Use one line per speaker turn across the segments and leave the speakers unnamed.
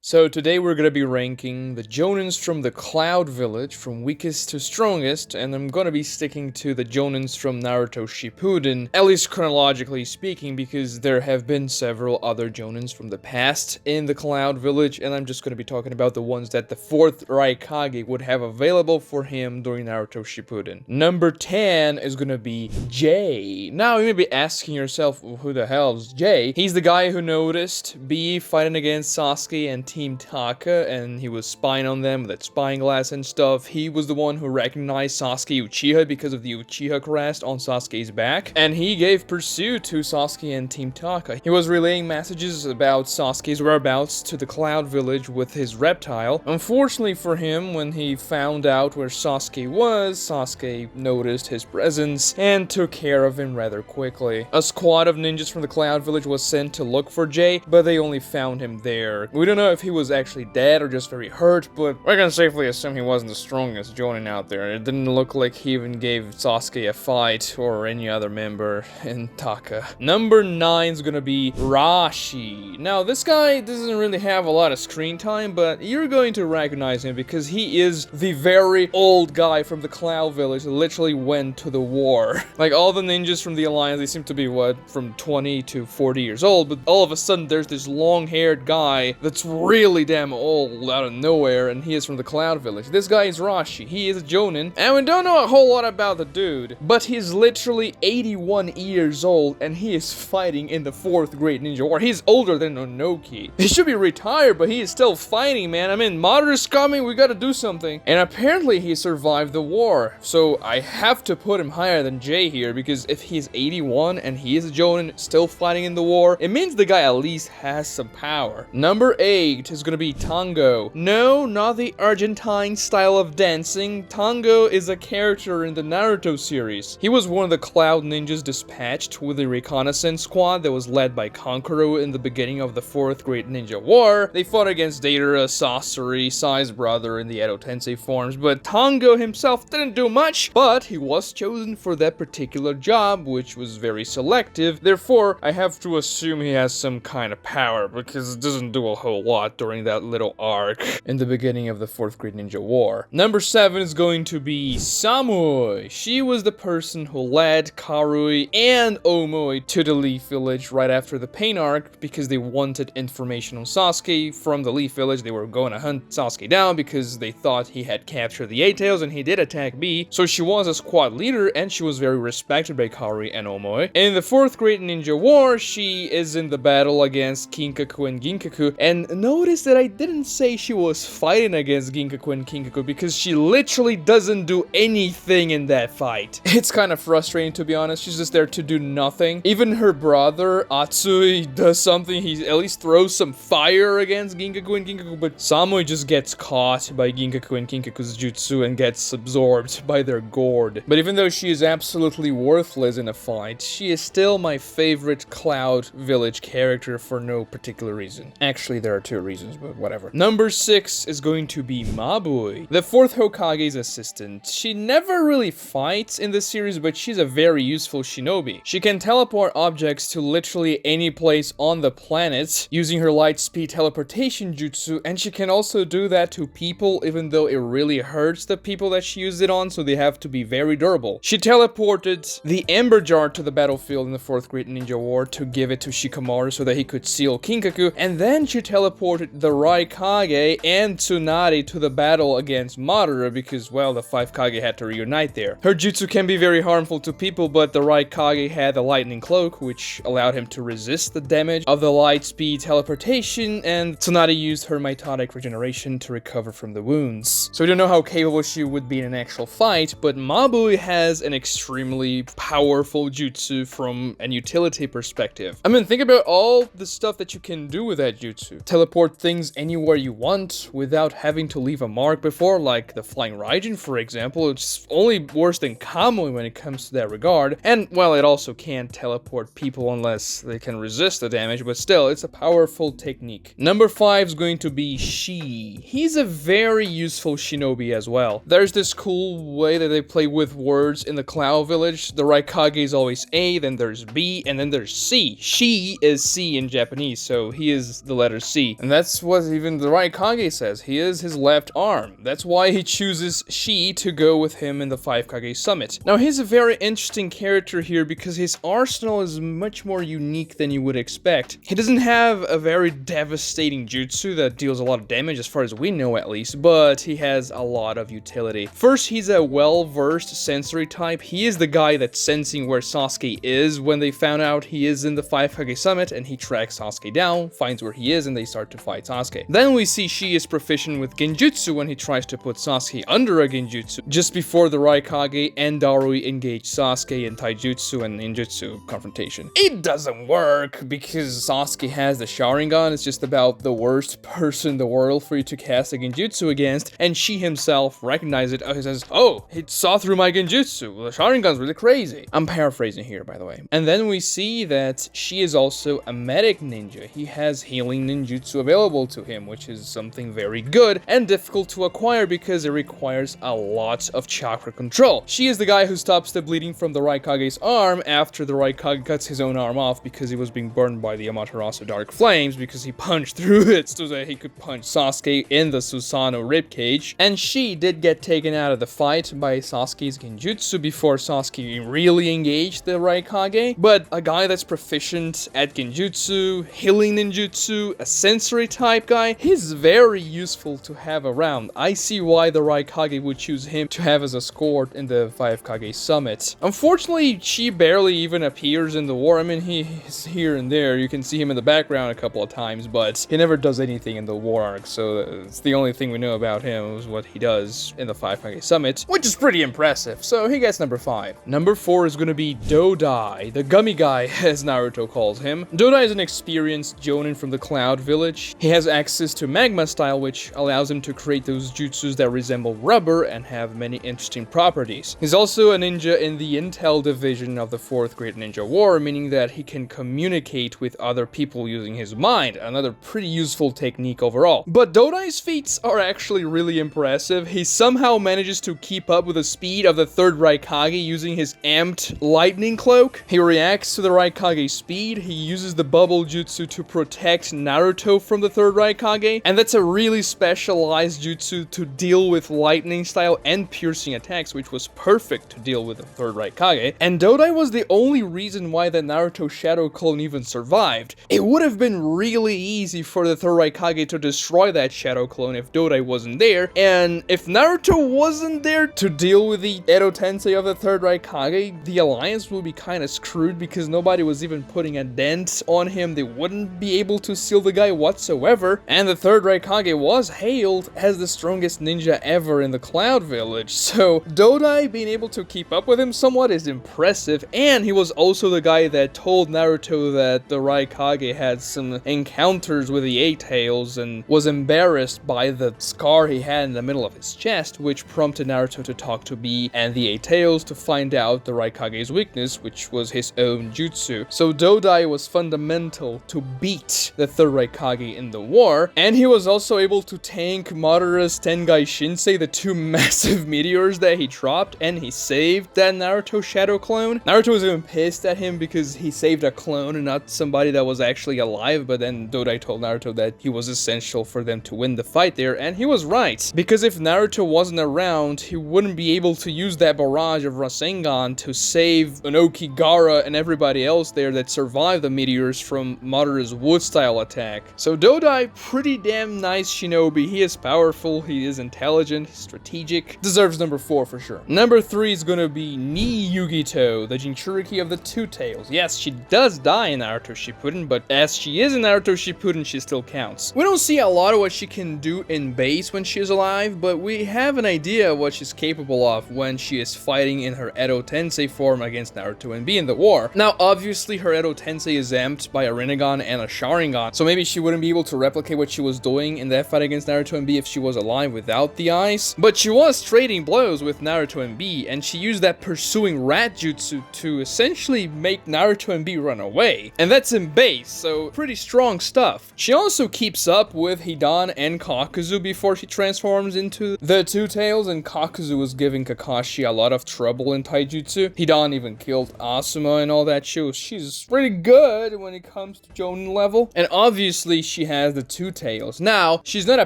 So today we're gonna be ranking the Jonins from the Cloud Village from weakest to strongest, and I'm gonna be sticking to the Jonins from Naruto Shippuden, at least chronologically speaking, because there have been several other Jonins from the past in the Cloud Village, and I'm just gonna be talking about the ones that the 4th Raikage would have available for him during Naruto Shippuden. Number 10 is gonna be Jay. Now you may be asking yourself, who the hell is Jay? He's the guy who noticed B fighting against Sasuke and Team Taka, and he was spying on them with that spying glass and stuff. He was the one who recognized Sasuke Uchiha because of the Uchiha crest on Sasuke's back, and he gave pursuit to Sasuke and Team Taka. He was relaying messages about Sasuke's whereabouts to the Cloud Village with his reptile. Unfortunately for him, when he found out where Sasuke was, Sasuke noticed his presence and took care of him rather quickly. A squad of ninjas from the Cloud Village was sent to look for Jay, but they only found him there. We don't know if he was actually dead or just very hurt, but we can safely assume he wasn't the strongest Jonin out there. It didn't look like he even gave Sasuke a fight or any other member in Taka. Number 9 is gonna be Rashi. Now this guy doesn't really have a lot of screen time, but you're going to recognize him because he is the very old guy from the Cloud Village that literally went to the war. Like all the ninjas from the Alliance, they seem to be from 20 to 40 years old, but all of a sudden there's this long-haired guy that's really damn old out of nowhere, and he is from the Cloud Village. This guy is Rashi. He is a Jonin, and we don't know a whole lot about the dude, but he's literally 81 years old, and he is fighting in the 4th Great Ninja War. He's older than Onoki. He should be retired, but he is still fighting, man. I mean, Madara's coming, we gotta do something. And apparently he survived the war, so I have to put him higher than Jay here, because if he's 81 and he is a Jonin still fighting in the war, it means the guy at least has some power. Number 8 is gonna be Tango. No, not the Argentine style of dancing. Tango is a character in the Naruto series. He was one of the Cloud Ninjas dispatched with a reconnaissance squad that was led by Kankuro in the beginning of the 4th Great Ninja War. They fought against Deidara, Sasori, Sai's brother in the Edo Tensei forms, but Tango himself didn't do much, but he was chosen for that particular job, which was very selective. Therefore, I have to assume he has some kind of power, because it doesn't do a whole lot during that little arc in the beginning of the 4th Great Ninja War. Number 7 is going to be Samui. She was the person who led Karui and Omoi to the Leaf Village right after the Pain arc because they wanted information on Sasuke from the Leaf Village. They were going to hunt Sasuke down because they thought he had captured the 8 Tails and he did attack B. So she was a squad leader and she was very respected by Karui and Omoi. In the 4th Great Ninja War, she is in the battle against Kinkaku and Ginkaku, and notice that I didn't say she was fighting against Ginkaku and Kinkaku because she literally doesn't do anything in that fight. It's kind of frustrating, to be honest. She's just there to do nothing. Even her brother Atsui does something. He at least throws some fire against Ginkaku and Kinkaku, but Samui just gets caught by Ginkaku and Kinkaku's jutsu and gets absorbed by their gourd. But even though she is absolutely worthless in a fight, she is still my favorite Cloud Village character for no particular reason. Actually, there are 2 reasons, but whatever. Number 6 is going to be Mabui, the 4th Hokage's assistant. She never really fights in this series, but she's a very useful shinobi. She can teleport objects to literally any place on the planet using her light speed teleportation jutsu, and she can also do that to people, even though it really hurts the people that she used it on, so they have to be very durable. She teleported the Ember Jar to the battlefield in the 4th Great Ninja War to give it to Shikamaru so that he could seal Kinkaku, and then she teleported the Raikage and Tsunade to the battle against Madara because, well, the 5 Kage had to reunite there. Her jutsu can be very harmful to people, but the Raikage had a lightning cloak, which allowed him to resist the damage of the light speed teleportation, and Tsunade used her mitotic regeneration to recover from the wounds. So we don't know how capable she would be in an actual fight, but Mabui has an extremely powerful jutsu from an utility perspective. I mean, think about all the stuff that you can do with that jutsu. Teleport things anywhere you want without having to leave a mark before, like the Flying Raijin, for example. It's only worse than Kamui when it comes to that regard. And, well, it also can't teleport people unless they can resist the damage, but still, it's a powerful technique. Number 5 is going to be Shee. He's a very useful shinobi as well. There's this cool way that they play with words in the Cloud Village. The Raikage is always A, then there's B, and then there's C. Shee is C in Japanese, so he is the letter C. And that's what even the Raikage says. He is his left arm. That's why he chooses Shee to go with him in the 5 Kage Summit. Now, he's a very interesting character here because his arsenal is much more unique than you would expect. He doesn't have a very devastating jutsu that deals a lot of damage, as far as we know at least, but he has a lot of utility. First, he's a well-versed sensory type. He is the guy that's sensing where Sasuke is when they found out he is in the 5 Kage Summit, and he tracks Sasuke down, finds where he is, and they start to fight Sasuke. Then we see Shee is proficient with genjutsu when he tries to put Sasuke under a genjutsu, just before the Raikage and Darui engage Sasuke in taijutsu and ninjutsu confrontation. It doesn't work because Sasuke has the Sharingan. It's just about the worst person in the world for you to cast a genjutsu against, and Shee himself recognizes it. He says, "Oh, he saw through my genjutsu. The Sharingan's really crazy." I'm paraphrasing here, by the way. And then we see that Shee is also a medic ninja. He has healing ninjutsu available to him, which is something very good and difficult to acquire because it requires a lot of chakra control. Shee is the guy who stops the bleeding from the Raikage's arm after the Raikage cuts his own arm off because he was being burned by the Amaterasu Dark Flames because he punched through it so that he could punch Sasuke in the Susanoo ribcage. And Shee did get taken out of the fight by Sasuke's genjutsu before Sasuke really engaged the Raikage, but a guy that's proficient at genjutsu, healing ninjutsu, a sensory type guy, he's very useful to have around. I see why the Raikage would choose him to have as a escort in the 5 Kage Summit. Unfortunately, Shee barely even appears in the war. I mean, he's here and there. You can see him in the background a couple of times, but he never does anything in the war arc, so it's the only thing we know about him is what he does in the 5 Kage Summit, which is pretty impressive, so he gets number 5. Number 4 is going to be Dodai, the gummy guy, as Naruto calls him. Dodai is an experienced Jonin from the Cloud Village. He has access to magma style, which allows him to create those jutsus that resemble rubber and have many interesting properties. He's also a ninja in the Intel division of the 4th Great Ninja War, meaning that he can communicate with other people using his mind, another pretty useful technique overall. But Dodai's feats are actually really impressive. He somehow manages to keep up with the speed of the 3rd Raikage using his amped lightning cloak. He reacts to the Raikage's speed, he uses the bubble jutsu to protect Naruto from the 3rd Raikage, and that's a really specialized jutsu to deal with lightning style and piercing attacks, which was perfect to deal with the 3rd Raikage. And Dodai was the only reason why the Naruto Shadow Clone even survived. It would have been really easy for the 3rd Raikage to destroy that Shadow Clone if Dodai wasn't there, and if Naruto wasn't there to deal with the Edo Tensei of the 3rd Raikage, the alliance would be kind of screwed because nobody was even putting a dent on him. They wouldn't be able to seal the guy whatsoever, and the 3rd Raikage was hailed as the strongest ninja ever in the Cloud Village, so Dodai being able to keep up with him somewhat is impressive, and he was also the guy that told Naruto that the Raikage had some encounters with the Eight Tails and was embarrassed by the scar he had in the middle of his chest, which prompted Naruto to talk to Bee and the Eight Tails to find out the Raikage's weakness, which was his own jutsu. So Dodai was fundamental to beat the 3rd Raikage in the war, and he was also able to tank Madara's Tengai Shinsei, the 2 massive meteors that he dropped, and he saved that Naruto Shadow Clone. Naruto was even pissed at him because he saved a clone and not somebody that was actually alive, but then Dodai told Naruto that he was essential for them to win the fight there, and he was right, because if Naruto wasn't around, he wouldn't be able to use that barrage of Rasengan to save Inoki, Gaara, and everybody else there that survived the meteors from Madara's wood-style attack. So Dodai, pretty damn nice shinobi. He is powerful, he is intelligent, strategic, deserves number 4 for sure. Number 3 is gonna be Ni Yugito, the Jinchuriki of the Two Tails. Yes, she does die in Naruto Shippuden, but as she is in Naruto Shippuden, she still counts. We don't see a lot of what she can do in base when she is alive, but we have an idea of what she's capable of when she is fighting in her Edo Tensei form against Naruto and Bee in the war. Now, obviously, her Edo Tensei is amped by a Rinnegan and a Sharingan, so maybe she wouldn't be able to replicate what she was doing in that fight against Naruto and Bee if she was alive without the eyes, but she was trading blows with Naruto and Bee, and she used that pursuing rat jutsu to essentially make Naruto and Bee run away, and that's in base, so pretty strong stuff. She also keeps up with Hidan and Kakuzu before she transforms into the Two Tails, and Kakuzu was giving Kakashi a lot of trouble in taijutsu. Hidan even killed Asuma and all that shit. She's pretty good when it comes to Jonin level, and obviously she has the two tails. Now, she's not a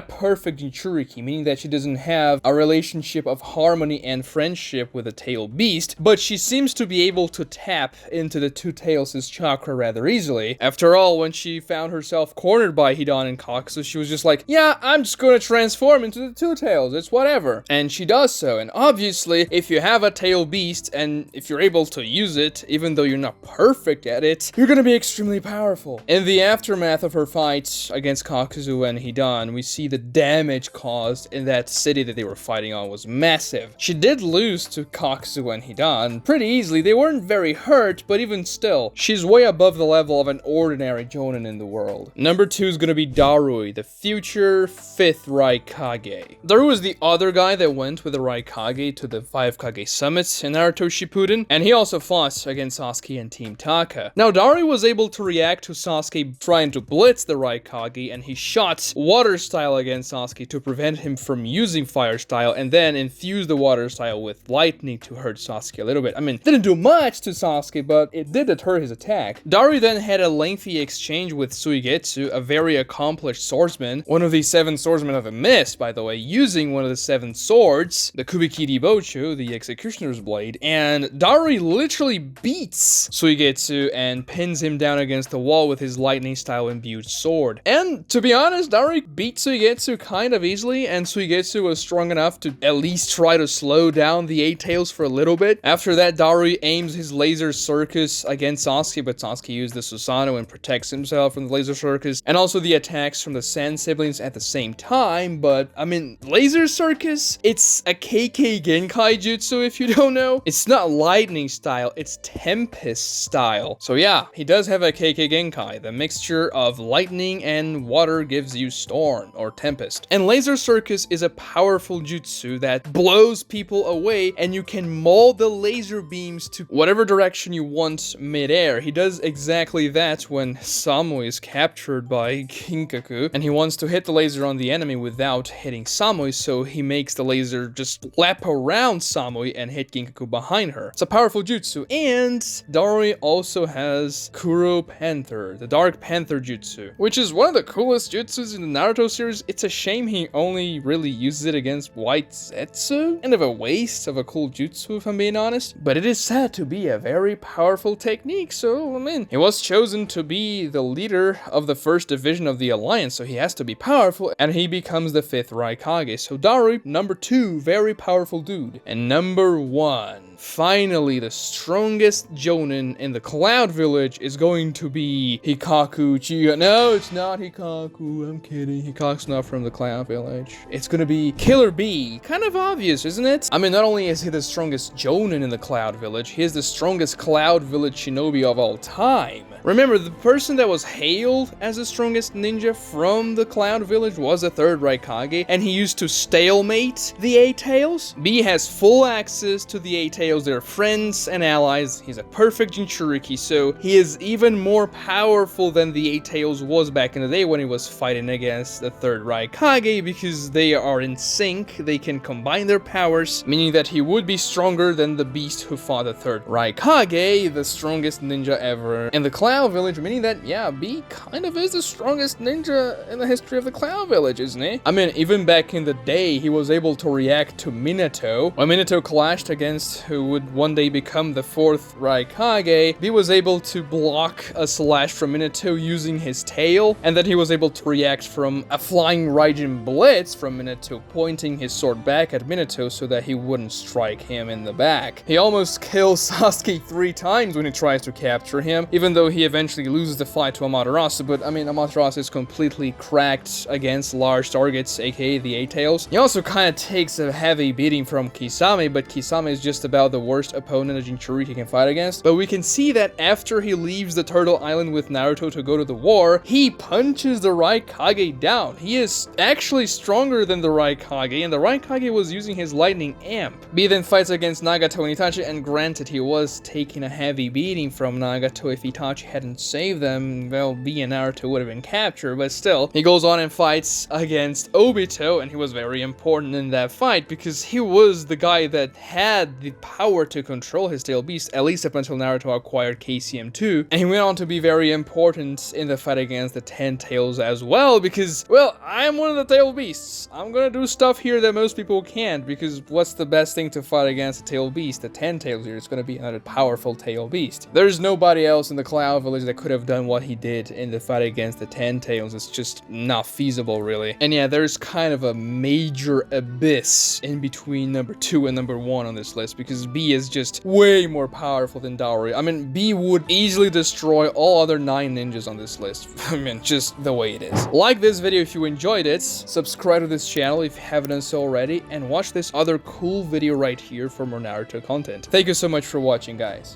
perfect Jinchuriki, meaning that she doesn't have a relationship of harmony and friendship with the tail beast, but she seems to be able to tap into the two tails' chakra rather easily. After all, when she found herself cornered by Hidan and Kakuzu, she was just like, yeah, I'm just gonna transform into the two tails, it's whatever. And she does so, and obviously, if you have a tail beast, and if you're able to use it, even though you're not perfect at it, you're gonna be extremely powerful. In the aftermath of her fight against Kakuzu and Hidan, we see the damage caused in that city that they were fighting on was massive. She did lose to Kakuzu and Hidan pretty easily. They weren't very hurt, but even still, she's way above the level of an ordinary Jonin in the world. Number 2 is gonna be Darui, the future 5th Raikage. Darui was the other guy that went with the Raikage to the 5 Kage summits in Naruto Shippuden, and he also fought against Sasuke and Team Taka. Now, Darui was able to react to Sasuke trying to blitz the Raikage, and he shot water style against Sasuke to prevent him from using fire style, and then infused the water style with lightning to hurt Sasuke a little bit. I mean, didn't do much to Sasuke, but it did deter his attack. Darui then had a lengthy exchange with Suigetsu, a very accomplished swordsman, one of the 7 swordsmen of the mist, by the way, using one of the 7 swords, the Kubikiri Bochu, the Executioner's Blade, and Darui literally beats Suigetsu and pins him down against the wall with his lightning style imbued sword. And to be honest, Darui beat Suigetsu kind of easily, and Suigetsu was strong enough to at least try to slow down the 8 Tails for a little bit. After that, Darui aims his laser circus against Sasuke, but Sasuke used the Susanoo and protects himself from the laser circus, and also the attacks from the Sand siblings at the same time. But I mean, laser circus, it's a KK Genkai jutsu if you don't know. It's not lightning style, it's tempest style. So yeah, he does have a KK Genkai. The mixture of lightning and water gives you storm or tempest. And laser circus is a powerful jutsu that blows people away, and you can mold the laser beams to whatever direction you want mid-air. He does exactly that when Samui is captured by Kinkaku, and he wants to hit the laser on the enemy without hitting Samui, so he makes the laser just lap around Samui and hit Kinkaku behind her. It's a powerful jutsu. And Darui also has Kuro Panther, the Dark Panther jutsu, which is one of the coolest jutsus in the Naruto series. It's a shame he only really uses it against White Zetsu. Kind of a waste of a cool jutsu, if I'm being honest. But it is said to be a very powerful technique, so I mean, he was chosen to be the leader of the first division of the Alliance, so he has to be powerful, and he becomes the 5th Raikage. So Darui, number 2, very powerful dude. And number 1, finally, the strongest Jonin in the Cloud Village is going to be Hikaku Chiga. No, it's not Hikaku. I'm kidding. Hikaku's not from the Cloud Village. It's gonna be Killer Bee. Kind of obvious, isn't it? I mean, not only is he the strongest Jonin in the Cloud Village, he is the strongest Cloud Village shinobi of all time. Remember, the person that was hailed as the strongest ninja from the Cloud Village was the 3rd Raikage, and he used to stalemate the 8 Tails. Bee has full access to the 8 Tails. They're friends and allies. He's a perfect Jinchuriki, so he is even more powerful than the 8 Tails was back in the day when he was fighting against the 3rd Raikage, because they are in sync. They can combine their powers, meaning that he would be stronger than the beast who fought the 3rd Raikage, the strongest ninja ever in the Cloud Village, meaning that, yeah, Bee kind of is the strongest ninja in the history of the Cloud Village, isn't he? I mean, even back in the day, he was able to react to Minato. When Minato clashed against who would one day become the 4th Raikage, Bee was able to block a slash from Minato using his tail, and then he was able to react from a flying Raijin Blitz from Minato pointing his sword back at Minato so that he wouldn't strike him in the back. He almost kills Sasuke 3 times when he tries to capture him, even though he eventually loses the fight to Amaterasu, but I mean, Amaterasu is completely cracked against large targets, aka the 8 Tails. He also kind of takes a heavy beating from Kisame, but Kisame is just about the worst opponent a Jinchuriki can fight against. But we can see that after he leaves the Turtle Island with Naruto to go to the war, he punches the Raikage down. He is actually stronger than the Raikage, and the Raikage was using his lightning amp. Bee then fights against Nagato and Itachi, and granted, he was taking a heavy beating from Nagato. If Itachi hadn't saved them, well, Bee and Naruto would have been captured, but still, he goes on and fights against Obito, and he was very important in that fight because he was the guy that had the power to control his tail beast, at least up until Naruto acquired KCM2, and he went on to be very important in the fight against the 10 tails as well, because, well, I'm one of the tail beasts. I'm gonna do stuff here that most people can't, because what's the best thing to fight against a tail beast? The 10 tails here. It's gonna be another powerful tail beast. There's nobody else in the Cloud Village that could have done what he did in the fight against the 10 tails. It's just not feasible, really. And yeah, there's kind of a major abyss in between number 2 and number 1 on this list, because B is just way more powerful than Darui. I mean, B would easily destroy all other 9 ninjas on this list. I mean, just the way it is. Like this video if you enjoyed it, subscribe to this channel if you haven't done so already, and watch this other cool video right here for more Naruto content. Thank you so much for watching, guys.